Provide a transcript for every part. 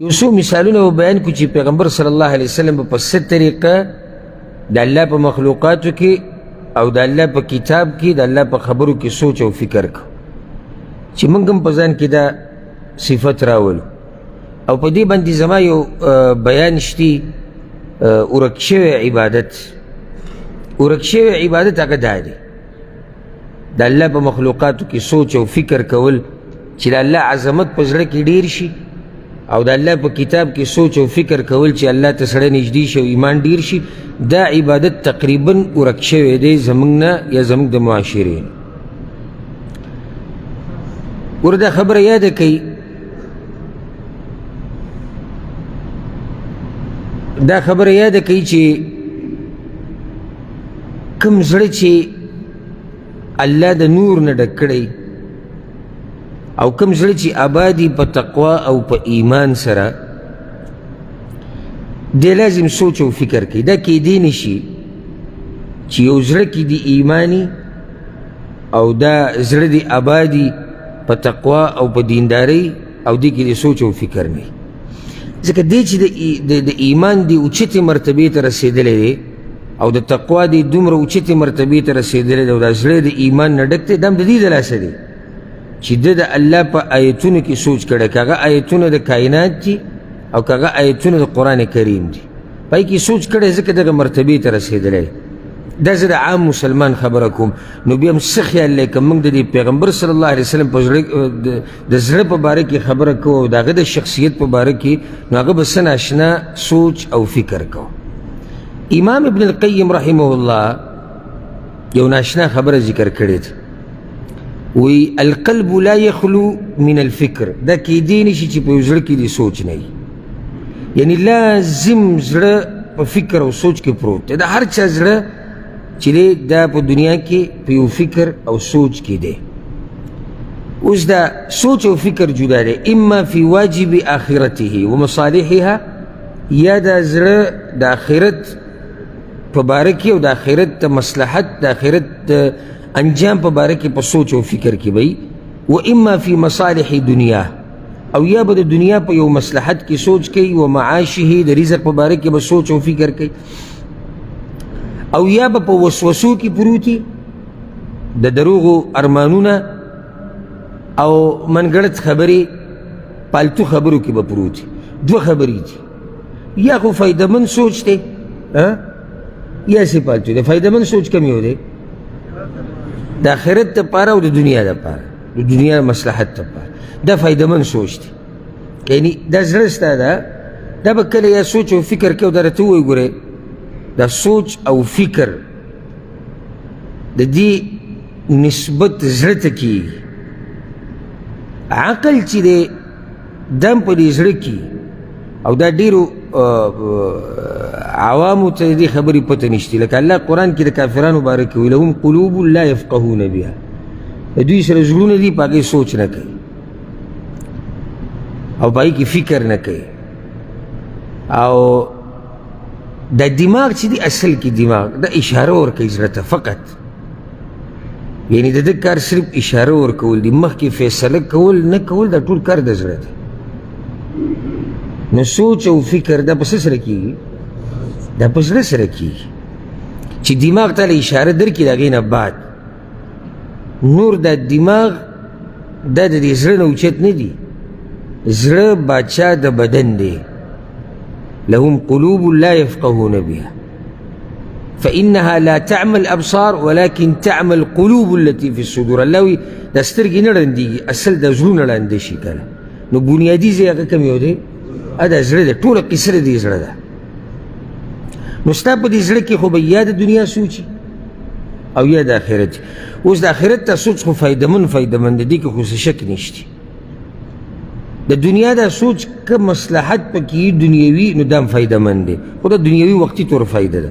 یو څو مثالونه و بیان کو چې پیغمبر صلی الله علیه وسلم په څه طریقه د الله په مخلوقاتو کې او د الله په کتاب کې د الله په خبرو کې سوچ او فکر کو چې موږ هم په ځان کې دا صفت راولو. او په دې باندې زما یو بیان شتي ورک شوی عبادت هغه دا دی د الله په مخلوقاتو کې سوچ او فکر کول چې د الله عظمت په زړه کې ډیر شي او د الله په کتاب کې سوچ او فکر کول چې الله ته سړی نږدې شي او ایمان ډیر شي. دا عبادت تقریبا ورک شوی دی زموږ نه یا زموږ د معاشرې نه. وردا خبره یاده کوي چې کوم زړه چې الله د نور نه ډک کړی او کوم زړه چې آبادي په تقوا او په ایمان سره دی لازم سوچ او فکر کوي. دا کیدی نشي چې یو زړه کې دی ایمانی او دا زړه دی آبادي په تقوا او په دیندارۍ او دی کې دی سوچ او فکر نه. ځکه دی چې د ایمان دی اوچتې مرتبې ته رسېدلی دی او د تقوا دی دومره اوچتې مرتبې ته رسېدلی دی او دا زړه د ایمان نه ډک دی. دا هم د دې د لاسه دی چې د الله په آیتونو کې سوچ کړی، که هغه آیتونه د کائنات دي او که هغه آیتونه د قرآن کریم دي، پای کې سوچ کړی ځکه دغه مرتبې ته رسېدلی. دا زه د عام مسلمان خبره کوم. نو بیا هم څه خیال دی که موږ د دې پیغمبر صلی الله علیه وسلم د زړه په باره کې خبره کوو او د هغه د شخصیت په باره کې، نو هغه به څه ناشنا سوچ او فکر کوو. امام ابن القیم رحمه الله یو ناشنا خبره ذکر کړې ده، وی القلب لا يخلو من الفکر. دا کیدی نشي چې په یو زړه کې دې سوچ نه وي، یعنی لازم زړه په فکر او سوچ کې پروت دی. دا هر چا زړه چې دی دا په دنیا کې په یو فکر او سوچ کې دی. اوس دا سوچ او فکر جدا دی، اما فی واجب آخرته و مصالحها، یا دا زړه د آخرت په باره کې او د آخرت د مصلحت د آخرت انجام په باره کې په سوچ او فکر کې وي، و اما فی مصالح دنیا، او یا به د دنیا په یو مصلحت کې سوچ کوي، و معاشه د رزق په باره کې به سوچ او فکر کوي، او یا به په وسوسو کې پروتي د دروغو ارمانونه او منګړت خبرې پالتو خبرو کې به پروتي. دوه خبرې دي، یا خو فایدهمند سوچ دی یا سی پالتو دی. فایدهمند سوچ کم یو دی؟ د آخرت دپاره او د دنیا دپاره، د دنیا مصلحت دپاره. دا فایدهمند سوچ دی. یعنی دا زړه ستا ده، دا به کله یا سوچ او فکر کوي او دا راته ووایي ګورې دا سوچ او فکر د دې نسبت زړه ته کېږي. عقل چې دی دا هم په دې زړه کې، او دا ډېرو عوامو ته دې خبرې پته نشتي. لکه الله قرآن کې د کافرانو باره کې وایي لهم قلوب لا یفقهون بها، دوی سره زړونه دي په هغې سوچ نه کوي او په هغې کې فکر نه کوي. او دا دماغ چې دی اصل کې دماغ دا اشاره ورکوي زړه ته فقط، یعنی د ده کار صرف اشاره ورکول دي، مخکې فیصله کول نه کول دا ټول کار د زړه دی. نو سوچ او فکر دا په څه سره کېږي؟ دا په زړه سره کېږي چې دماغ ته له اشاره درکړي د هغې نه بعد نور دا دماغ دا د دې زړه نه اوچت نه دي. زړه باچا د بدن دی، لهم قلوب لا يفقهون بها فإنها لا تعمى الأبصار ولكن تعمى القلوب التي في الصدور. الله وی دا سترګې نه ړندېږي، اصل دا زړونه ړانده شي کنه. نو بنیادي ځای هغه کوم یو دی؟ دا زړه دی، ټوله قصه د دې زړه ده. نو ستا په دې زړه کې خو به یا د دنیا سوچي او یا د آخرت. اوس د آخرت ته سوچ خو فایدهمند دی، که خو څه شک نشته. د دنیا دا سوچ که مصلحت پکې دنیوي نو دا هم فایدهمند دی، خو دا دنیوي وقتي طور فایده ده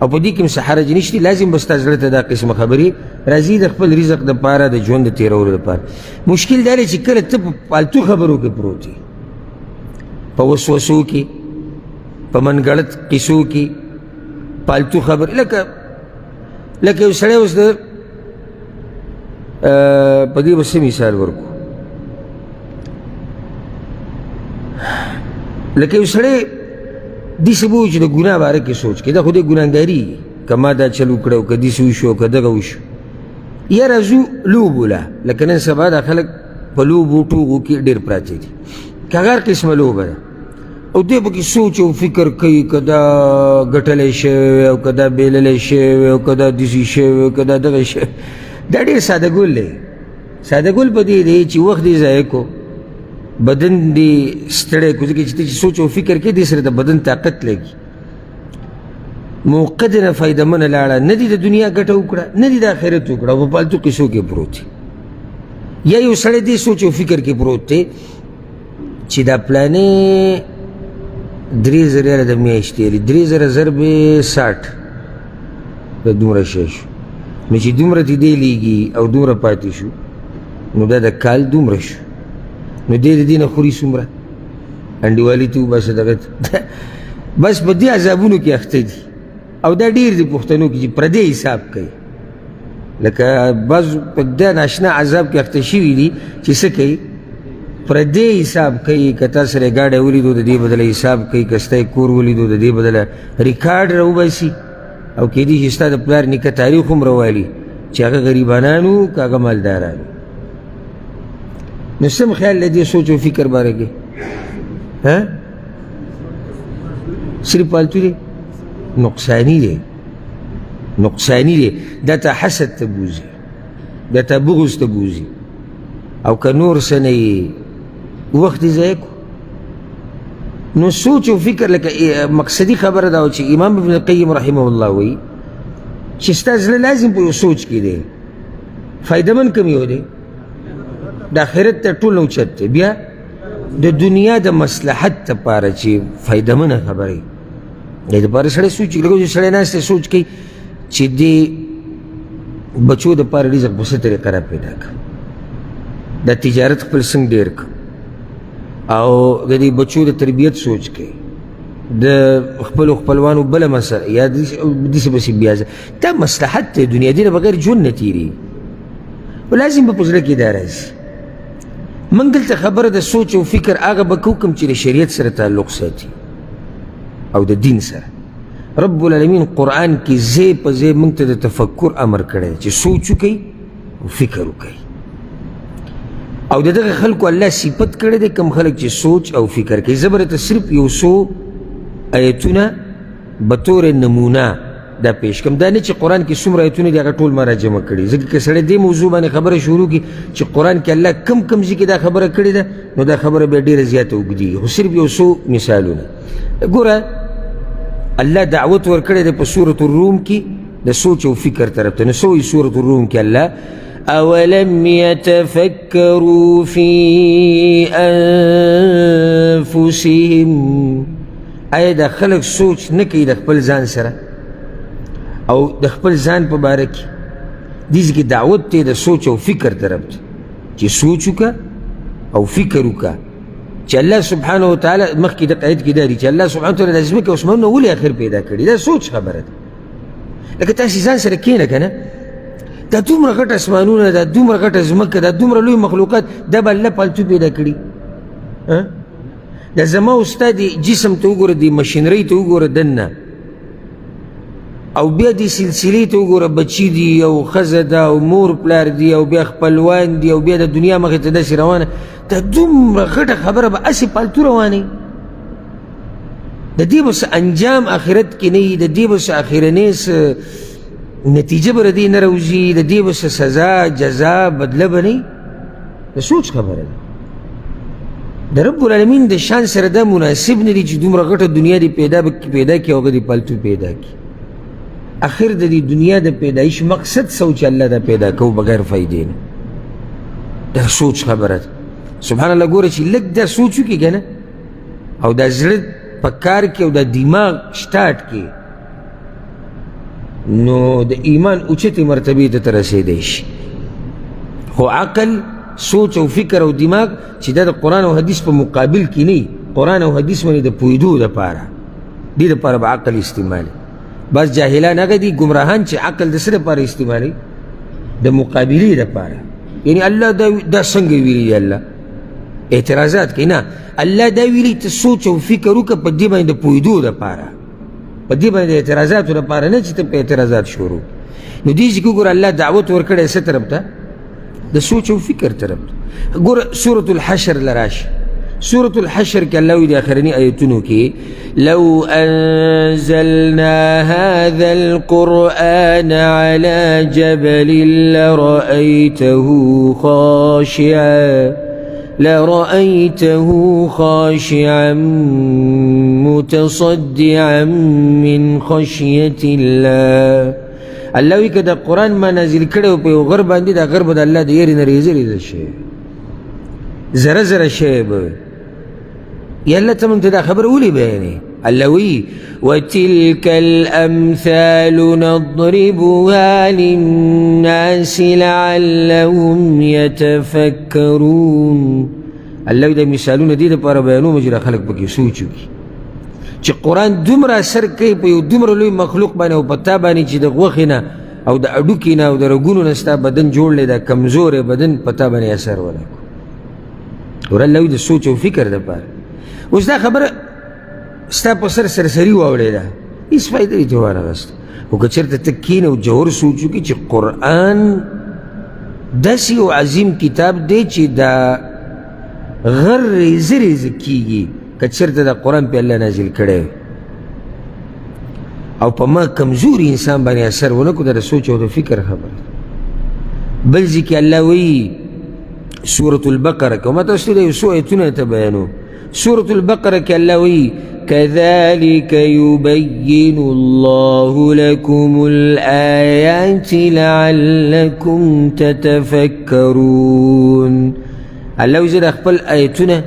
او په دې کې هم څه حرج نشته. لازم به ستا زړه ته دا قسمه خبرې راځي د خپل رزق دپاره، د ژوند د تېرولو دپاره. مشکل دا دی چې کله ته په پالتو خبرو کې پروت یې، په وسوسو کې، په منګړت قصو کې، پالتو خبر لکه یو سړی اوس د په دې به څه مثال ورکړو. لکه یو سړی داسې به وایي چې د ګناه باره کې سوچ کوي دا خو دی ګناهګاري که ما دا چل وکړه او که داسې وشو او که دغه وشو یاره ځو لوبو له لکه نن سبا دا خلک په لوبو ټوغو کې ډېر پراته دي که هر قسمه لوبه ده او دی پکې سوچ او فکر کوي که دا ګټلی شوی او که دا بیللی شوی او که دا داسې شوی او که دا دغه شوی دا ډېر ساده ګل دی ساده ګل په دې دی چې وخت دې ضایع کو بدن دې ستړی کو ځکه چې ته چې سوچ او فکر کوې دې سره د بدن طاقت لګي موقع دې نه فایدهمنه لاړه نه دې د دنیا ګټه وکړه نه دې د آخرت وکړه او په پالتو قصو کې پروت دی یا یو سړی دې سوچ او فکر کې پروت دی چې دا پلانې 3000 ریاله د میاشتې لري 3000 ضرب 60 د دومره شی شو نو چې دومره دې دی لیږي او دومره پاتې شو نو دا د کال دومره شو نو دې د دې نه خوري څومره انډیوالي ته وباسه دغه بس په دې عذابونو کې اخته دي او دا ډېر دي پښتنو کې چې پردی حساب کوي لکه بعض په دا ناشنا عذاب کې اخته شوي دي چې څه کوي پردی حساب کوي که تا سره ګاډی ولیدو د دې بدله حساب کوي که ستا کور ولیدو د دې بدله ریکارډ راوباسي او کیدای شي ستا د پلار نیکه تاریخ هم راوالي چې هغه غریبانان وو که هغه مالداران نو سم خیال له دې سوچ او فکر باره کې صرف پالتو دی نقصانی دی نقصانی دی دا ته حسد ته بوزي دا ته بغض ته بوزي او که نور څه نه یې وخت یې ضایع کو نو سوچ او فکر لکه مقصدي خبره دا چې امام ابن القیم رحمه الله وایي چې ستا زړه لازم په یو سوچ کې دی فایدهمند کوم یو دی د آخرت ته ټول اوچت دی بیا د دنیا د مصلحت دپاره چې فایدهمنه خبرې دې دپاره سړی سوچ کوي لکه چې سړی ناست دی سوچ کوي چې دې بچو دپاره رزق په څه طریقه را پیدا کړم دا تجارت خپل څنګه ډېر کړم او د دې بچو د تربیت سوچ کوي د خپلو خپلوانو بله مسله یا داسې پسې بیا دا مصلحت دی دنیا دې نه بغیر ژوند نه تېرېږي لازم به په زړه کې دا راځي موږ دلته خبره د سوچ او فکر هغه به کوو کوم چې د شریعت سره تعلق ساتي او د دین سره رب العالمین قرآن کې ځای په ځای موږ ته د تفکر امر کړی چې سوچ وکړئ او فکر وکړئ او د دغه خلکو الله صفت کړی دی کوم خلک چې سوچ او فکر کوي زه به درته صرف یو څو ایتونه بطور نمونه دا پیش کړم دا نه چې قرآن کې څومره ایتونه دي هغه ټول ما راجمع کړي ځکه که سړی دې موضوع باندې خبره شروع کړي چې قرآن کې الله کم کم ځای کې دا خبره کړې ده نو دا خبره بیا ډېره زیاته اوږدېږي خو صرف یو څو مثالونه ګوره الله دعوت ورکړی دی په سورة الروم کې د سوچ او فکر طرف ته نو څه وایي سورة الروم کې الله أولم يتفكروا في أنفسهم آیا دا خلق سوچ نه کوي د خپل ځان سره او د خپل ځان په باره کې دې کې دعوت دی د سوچ او فکر طرف ته چې سوچ وکړه او فکر وکړه چې الله سبحانه وتعالی مخکې د آیت کې دا دي چې الله سبحانه وتعالی د ځمکې او اسمانونه ولې آخر پیدا کړي دا سوچ خبره ده لکه تاسې ځان سره کښېنه که نه دا دومره غټ اسمانونه دا دومره غټه ځمکه دا دومره لوی مخلوقات دا به الله پالتو پیدا کړي دا زما او ستا د جسم ته وګوره د مشینرۍ ته وګوره دننه او بیا دې سلسلې ته وګوره بچي دي او ښځه ده او مور پلار دي او بیا خپلوان دي او بیا د دنیا مخې ته داسې روانه دا دومره غټه خبره به هسې پالتو روانه د دې به څه انجام آخرت کې نه وي د دې به څه آخرنۍ څه نتیجه به د دې نه راوځي د دې به څه سزا جزا بدله به نه د سوچ خبره ده د رب العالمین د شان سره دا مناسب نه دي چې دومره غټه دنیا دې پیدا کړي او هغه دې پالتو پیدا کړي آخر د دې دنیا د پیدایش مقصد څه و چې الله دا پیدا کوو بغیر فایدې نه دا سوچ خبره ده سبحان الله ګوره چې لږ دا سوچ وکړي که نه او دا زړه په کار کې او دا دماغ سټارټ کې نو د ایمان اوچتې مرتبې ته رسېدی شي خو عقل سوچ او فکر او دماغ چې دا د قرآن او حدیث په مقابل کې نه قرآن او حدیث باندې د پوهېدو دپاره دې دپاره به عقل استعمالي بس جاهلان هغه دي ګمراهان چې عقل د څه دپاره استعمالي د مقابلې دپاره یعنی الله دا څنګه ویلي دی الله اعتراضات کوي نه الله دا ویلي ته سوچ او فکر وکړه په دې باندې د پوهېدو دپاره په دې باندې د اعتراضاتو دپاره نه چې ته په اعتراضات شروع نو دې چې وګوره الله دعوت ورکړی څه طرف ته د سوچ او فکر طرف ته ګوره سورة الحشر لراشه سورة الحشر کې الله وی د آخرني آیتونو کې لو انزلنا هذا القرآن على جبل لرأيته خاشعا متصدعا من خشية الله الله وی که د قرآن ما نازل کړی په یو غر باندې دا غر به د الله د یېرې نه ریزه ریزه شي زره زره شی به یا الله ته موږ ته دا خبره ولې بیانې الله وی وتلك الأمثال نضربها للناس لعلهم يتفكرون الله وی دا مثالونه دې دپاره بیانوم چې دا خلک پکې سوچ وکړي چې قرآن دومره اثر کوي په یو دومره لوی مخلوق باندې او په تا باندې چې د غوښې نه او د اډوکې نه او د رګونو نه ستا بدن جوړ دی دا کمزوری بدن په تا باندې اثر ولکړو ور الله وی د سوچ او فکر دپاره اوس دا خبره ستا په سر سرسري واورېده هېڅ فایده یې ته وانغسته خو که چېرته ته کښېنه او جوور سوچ وکړي چې قرآن داسې یو عظیم کتاب دی چې دا غر ریزه ریزه کېږي که چېرته دا قرآن پې الله نازل کړی او په ما کمزوري انسان باندې اثر ونه کړو دا د سوچ او د فکر خبره بل ځای کې الله وایي سورة البقره که ما تاسو ته یو څو آیتونه ته بیانوم سورة البقره کې الله وایي كذلك يبين الله لكم الآيات لعلكم تتفكرون الله وایي زه د خپل آیتونه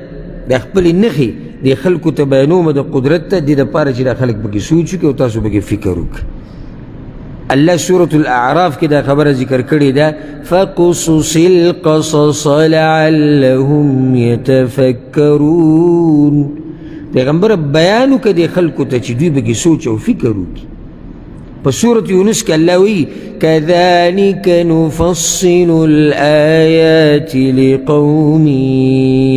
د خپلې نښې د خلکو ته بیانوم د قدرت ته دې دپاره چې دا خلک پکې سوچ وکړي او تاسو پکې فکر وکړي الله سورة الأعراف کې دا خبره ذکر کړې ده فقصص القصص لعلهم يتفکرون پیغمبر بیان وکړه دې خلکو ته چې دوی پکې سوچ او فکر وکړي په سورة یونس کې الله وایي كذلك نفصل الآيات لقوم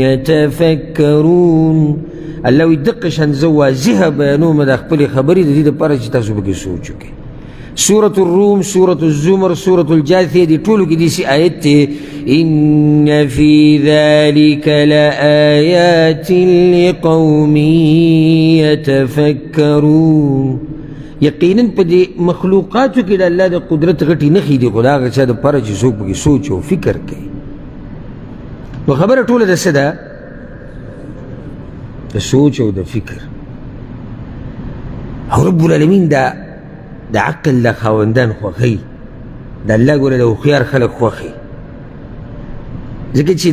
يتفکرون الله وایي دقه شان زه واضحه بیانوم د خپلې خبرې د دې دپاره چې تاسو پکې سوچ وکړئ سورة الروم سورة الزمر سورة الجاثية دي طولو كي دي سي آيات إن في ذلك لآيات لقوم يتفكرون يقينا بدي مخلوقاتو كي الله دا قدرت غټي نخي دي خدا غچا دا پاره چې څوک پکې سوچ او فکر کوي نو خبره ټوله د څه ده د سوچ او د فکر او رب العالمین د عقل د خاوندان خوښوي د الله ګوره د هوښیار خلک خوښوي ځکه چې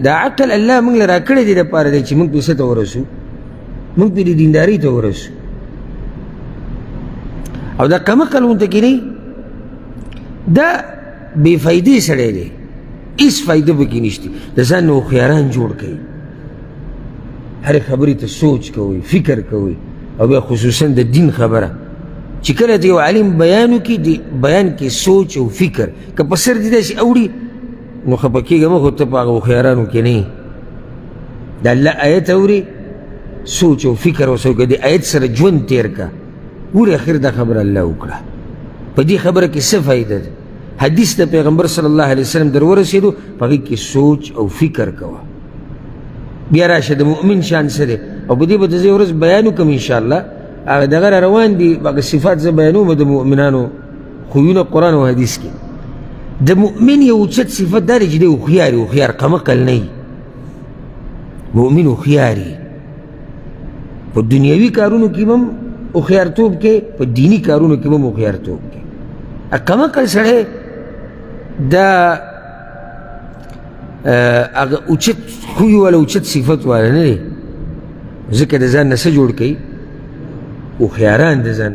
دا عقل الله موږ له راکړی دی دپاره دی چې موږ پې څه ته ورسو موږ پې د دیندارۍ ته ورسو او دا کمعقل غونته کې نه دا بې فایدې سړی دی هېڅ فایده پکې نشته د ځان نه هوښیاران جوړ کوي هرې خبرې ته سوچ کوئ فکر کوئ او بیا خصوصا د دین خبره چې کله ته یو عالم بیان وکړي د بیان کې سوچ او فکر که په سر دې داسې اوري نو خفه کېږه مه خو ته په هغه هوښیارانو کې نه یې د الله آیت اوري سوچ او فکر ورسره وکړه د آیت سره ژوند تېر کړه ګورې اخر دا خبره الله وکړه په دې خبره کې څه فایده ده حدیث د پیغمبر صلی الله علیه وسلم در ورسېدو په هغې کې سوچ او فکر کوه بیا راشه د مؤمن شان څه دی او په دې به د زه ورځ بیان وکړم انشاءالله هغه دغه را روان دي هغه صفات زه بیانوم د مؤمنانو خویونه قرآن او حدیث کې د مؤمن یو اوچت صفت دا دی چې دی هوښیار قمقل نه وي مؤمن هوښیار وي په دنیوي کارونو کې هم هوښیارتوب کې په دیني کارونو کې هم هوښیارتوب کې قمقل سړی دا هغه اوچت خوی والا اوچت صفت والا نه دی ځکه د ځان نه څه جوړ کوي هوښیاران د ځان